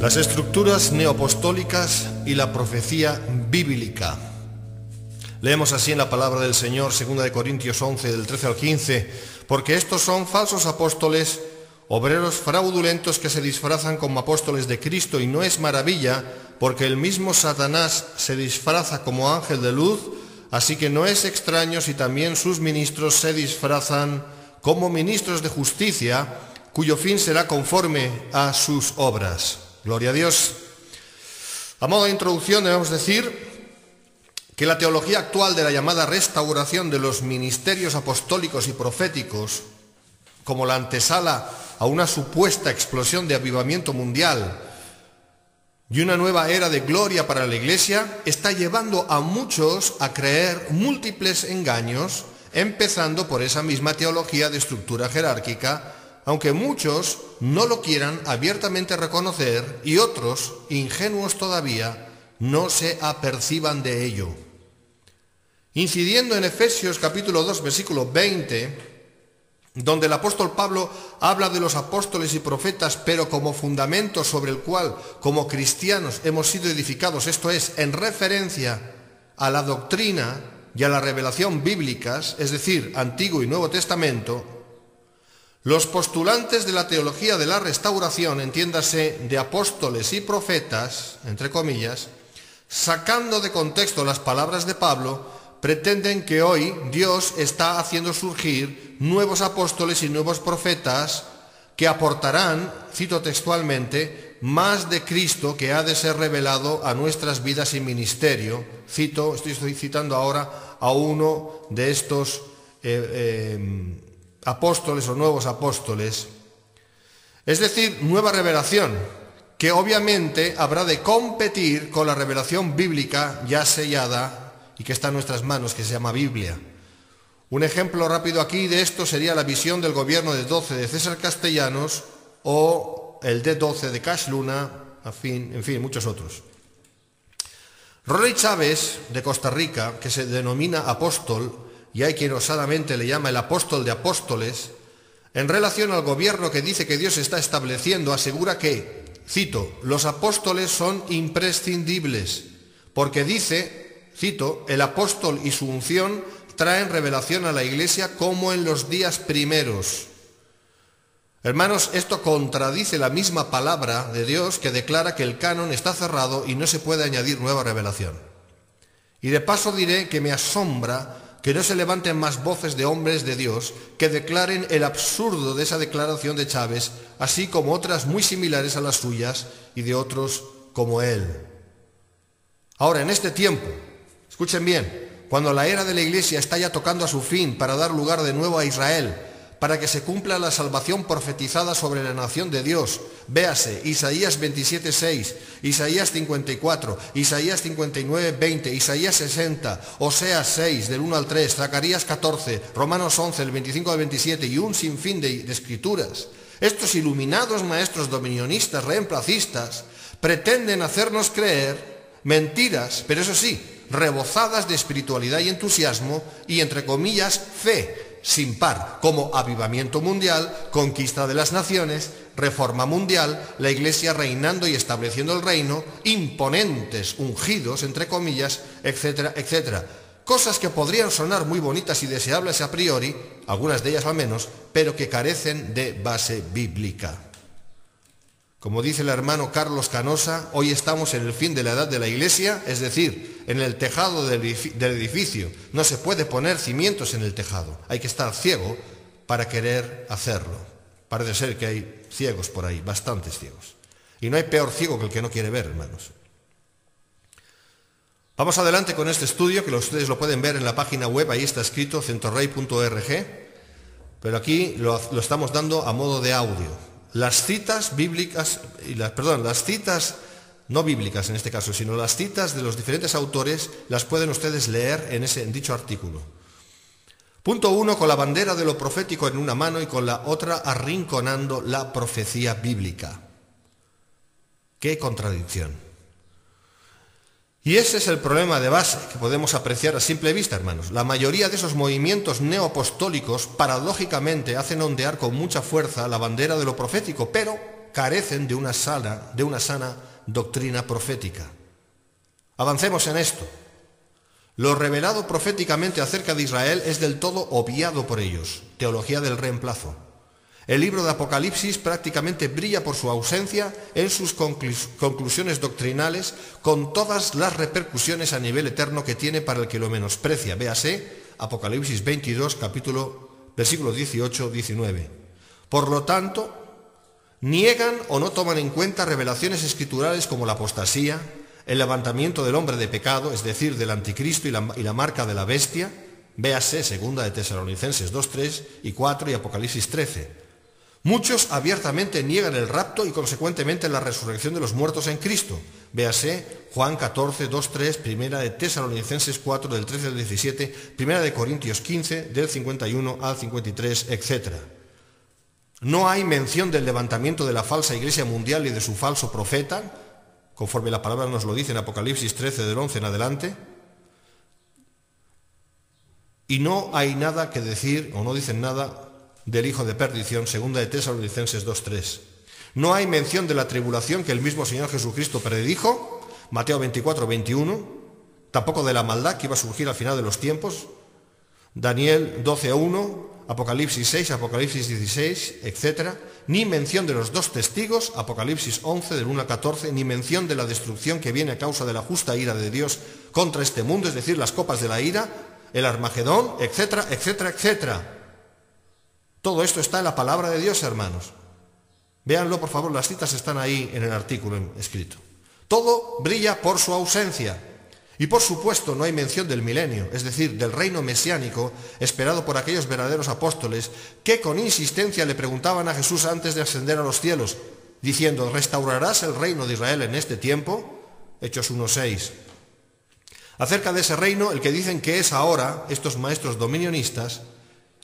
Las estructuras neoapostólicas y la profecía bíblica. Leemos así en la palabra del Señor, 2 Corintios 11, del 13 al 15, porque estos son falsos apóstoles, obreros fraudulentos que se disfrazan como apóstoles de Cristo, y no es maravilla, porque el mismo Satanás se disfraza como ángel de luz, así que no es extraño si también sus ministros se disfrazan como ministros de justicia, cuyo fin será conforme a sus obras. Gloria a Dios. A modo de introducción debemos decir que la teología actual de la llamada restauración de los ministerios apostólicos y proféticos, como la antesala a una supuesta explosión de avivamiento mundial y una nueva era de gloria para la Iglesia, está llevando a muchos a creer múltiples engaños, empezando por esa misma teología de estructura jerárquica, aunque muchos no lo quieran abiertamente reconocer y otros, ingenuos todavía, no se aperciban de ello. Incidiendo en Efesios capítulo 2, versículo 20, donde el apóstol Pablo habla de los apóstoles y profetas, pero como fundamento sobre el cual, como cristianos, hemos sido edificados, esto es, en referencia a la doctrina y a la revelación bíblicas, es decir, Antiguo y Nuevo Testamento, los postulantes de la teología de la restauración, entiéndase, de apóstoles y profetas, entre comillas, sacando de contexto las palabras de Pablo, pretenden que hoy Dios está haciendo surgir nuevos apóstoles y nuevos profetas que aportarán, cito textualmente, más de Cristo que ha de ser revelado a nuestras vidas y ministerio. Estoy citando ahora a uno de estos apóstoles o nuevos apóstoles, es decir, nueva revelación, que obviamente habrá de competir con la revelación bíblica ya sellada y que está en nuestras manos, que se llama Biblia. Un ejemplo rápido aquí de esto sería la visión del gobierno de 12 de César Castellanos o el D12 de Cash Luna, en fin, muchos otros. Rory Chávez, de Costa Rica, que se denomina apóstol, y hay quien osadamente le llama el apóstol de apóstoles, en relación al gobierno que dice que Dios está estableciendo, asegura que, cito, los apóstoles son imprescindibles, porque dice, cito, el apóstol y su unción traen revelación a la Iglesia como en los días primeros. Hermanos, esto contradice la misma palabra de Dios que declara que el canon está cerrado y no se puede añadir nueva revelación. Y de paso diré que me asombra que no se levanten más voces de hombres de Dios que declaren el absurdo de esa declaración de Chávez, así como otras muy similares a las suyas y de otros como él. Ahora, en este tiempo, escuchen bien, cuando la era de la Iglesia está ya tocando a su fin para dar lugar de nuevo a Israel, para que se cumpla la salvación profetizada sobre la nación de Dios, véase Isaías 27:6, Isaías 54, Isaías 59:20, Isaías 60, Oseas 6, del 1 al 3, Zacarías 14, Romanos 11, del 25 al 27 y un sinfín de escrituras. Estos iluminados maestros dominionistas reemplacistas pretenden hacernos creer mentiras, pero eso sí, rebozadas de espiritualidad y entusiasmo y, entre comillas, fe sin par, como avivamiento mundial, conquista de las naciones, reforma mundial, la Iglesia reinando y estableciendo el reino, imponentes, ungidos, entre comillas, etcétera, etcétera. Cosas que podrían sonar muy bonitas y deseables a priori, algunas de ellas al menos, pero que carecen de base bíblica. Como dice el hermano Carlos Canosa, hoy estamos en el fin de la edad de la Iglesia, es decir, en el tejado del edificio. No se puede poner cimientos en el tejado. Hay que estar ciego para querer hacerlo. Parece ser que hay ciegos por ahí, bastantes ciegos. Y no hay peor ciego que el que no quiere ver, hermanos. Vamos adelante con este estudio, que ustedes lo pueden ver en la página web, ahí está escrito, centorrey.org, pero aquí lo estamos dando a modo de audio. Las citas bíblicas, las citas no bíblicas en este caso, sino las citas de los diferentes autores las pueden ustedes leer en dicho artículo. Punto 1, con la bandera de lo profético en una mano y con la otra arrinconando la profecía bíblica. ¡Qué contradicción! Y ese es el problema de base que podemos apreciar a simple vista, hermanos. La mayoría de esos movimientos neoapostólicos, paradójicamente, hacen ondear con mucha fuerza la bandera de lo profético, pero carecen de una sana doctrina profética. Avancemos en esto. Lo revelado proféticamente acerca de Israel es del todo obviado por ellos. Teología del reemplazo. El libro de Apocalipsis prácticamente brilla por su ausencia en sus conclusiones doctrinales, con todas las repercusiones a nivel eterno que tiene para el que lo menosprecia. Véase Apocalipsis 22, versículos 18-19. Por lo tanto, niegan o no toman en cuenta revelaciones escriturales como la apostasía, el levantamiento del hombre de pecado, es decir, del anticristo y la marca de la bestia. Véase 2 de Tesalonicenses 2, 3 y 4 y Apocalipsis 13. Muchos abiertamente niegan el rapto y consecuentemente la resurrección de los muertos en Cristo. Véase Juan 14, 2, 3, 1 de Tesalonicenses 4, del 13 al 17, 1 de Corintios 15, del 51 al 53, etc. No hay mención del levantamiento de la falsa iglesia mundial y de su falso profeta, conforme la palabra nos lo dice en Apocalipsis 13, del 11 en adelante. Y no hay nada que decir, o no dicen nada, del hijo de perdición, 2 de Tesalonicenses 2:3. No hay mención de la tribulación que el mismo Señor Jesucristo predijo, Mateo 24:21, tampoco de la maldad que iba a surgir al final de los tiempos, Daniel 12:1, Apocalipsis 6, Apocalipsis 16, etc. Ni mención de los 2 testigos, Apocalipsis 11, del 1 al 14, ni mención de la destrucción que viene a causa de la justa ira de Dios contra este mundo, es decir, las copas de la ira, el Armagedón, etcétera, etcétera, etcétera. Todo esto está en la palabra de Dios, hermanos. Véanlo, por favor, las citas están ahí en el artículo escrito. Todo brilla por su ausencia. Y por supuesto no hay mención del milenio, es decir, del reino mesiánico esperado por aquellos verdaderos apóstoles que con insistencia le preguntaban a Jesús antes de ascender a los cielos, diciendo: ¿restaurarás el reino de Israel en este tiempo? Hechos 1:6. Acerca de ese reino, el que dicen que es ahora, estos maestros dominionistas,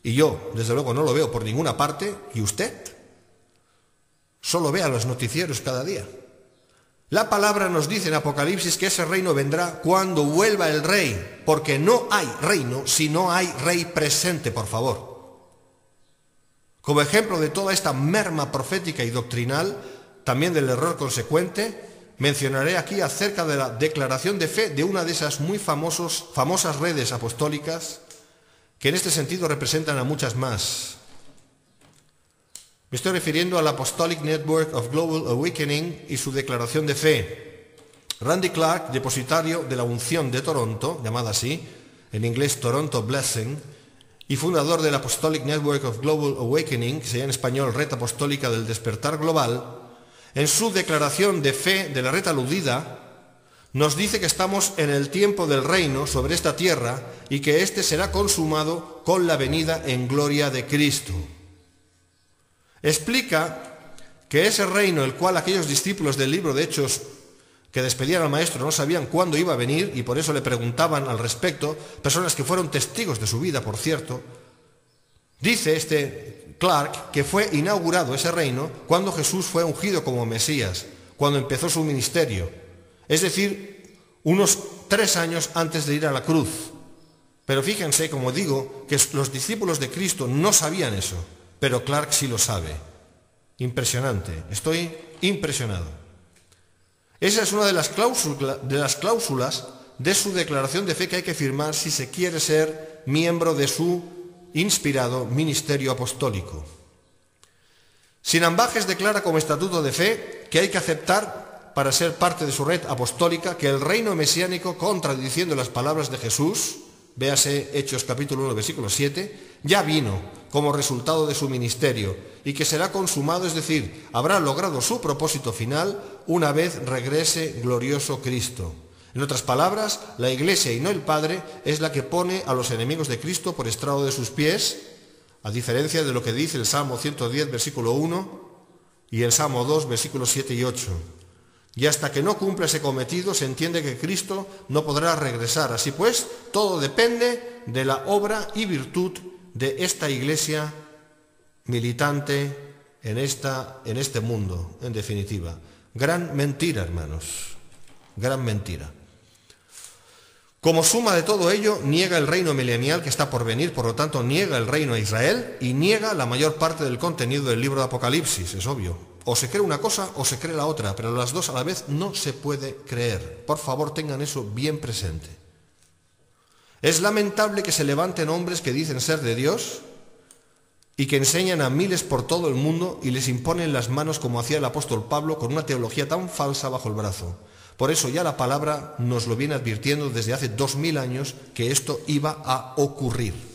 y yo, desde luego, no lo veo por ninguna parte, ¿y usted? Solo vea los noticieros cada día. La palabra nos dice en Apocalipsis que ese reino vendrá cuando vuelva el rey, porque no hay reino si no hay rey presente, por favor. Como ejemplo de toda esta merma profética y doctrinal, también del error consecuente, mencionaré aquí acerca de la declaración de fe de una de esas muy famosas redes apostólicas que en este sentido representan a muchas más. Me estoy refiriendo al Apostolic Network of Global Awakening y su declaración de fe. Randy Clark, depositario de la unción de Toronto, llamada así, en inglés Toronto Blessing, y fundador del Apostolic Network of Global Awakening, que sería en español Red Apostólica del Despertar Global, en su declaración de fe de la red aludida, nos dice que estamos en el tiempo del reino sobre esta tierra y que éste será consumado con la venida en gloria de Cristo. Explica que ese reino, el cual aquellos discípulos del libro de Hechos que despedían al maestro no sabían cuándo iba a venir y por eso le preguntaban al respecto, personas que fueron testigos de su vida, por cierto, dice este Clark que fue inaugurado ese reino cuando Jesús fue ungido como Mesías, cuando empezó su ministerio. Es decir, unos 3 años antes de ir a la cruz. Pero fíjense, como digo, que los discípulos de Cristo no sabían eso, pero Clark sí lo sabe. Impresionante, estoy impresionado. Esa es una de las cláusulas de su declaración de fe que hay que firmar si se quiere ser miembro de su inspirado ministerio apostólico. Sin ambajes declara como estatuto de fe que hay que aceptar para ser parte de su red apostólica que el reino mesiánico, contradiciendo las palabras de Jesús, véase Hechos capítulo 1, versículo 7, ya vino como resultado de su ministerio y que será consumado, es decir, habrá logrado su propósito final una vez regrese glorioso Cristo. En otras palabras, la Iglesia y no el Padre es la que pone a los enemigos de Cristo por estrado de sus pies, a diferencia de lo que dice el Salmo 110, versículo 1 y el Salmo 2, versículos 7 y 8. Y hasta que no cumpla ese cometido se entiende que Cristo no podrá regresar. Así pues, todo depende de la obra y virtud de esta iglesia militante en este mundo, en definitiva. Gran mentira, hermanos, gran mentira. Como suma de todo ello, niega el reino milenial que está por venir, por lo tanto niega el reino a Israel y niega la mayor parte del contenido del libro de Apocalipsis, es obvio. O se cree una cosa o se cree la otra, pero las dos a la vez no se puede creer. Por favor, tengan eso bien presente. Es lamentable que se levanten hombres que dicen ser de Dios y que enseñan a miles por todo el mundo y les imponen las manos como hacía el apóstol Pablo con una teología tan falsa bajo el brazo. Por eso ya la palabra nos lo viene advirtiendo desde hace 2000 años que esto iba a ocurrir.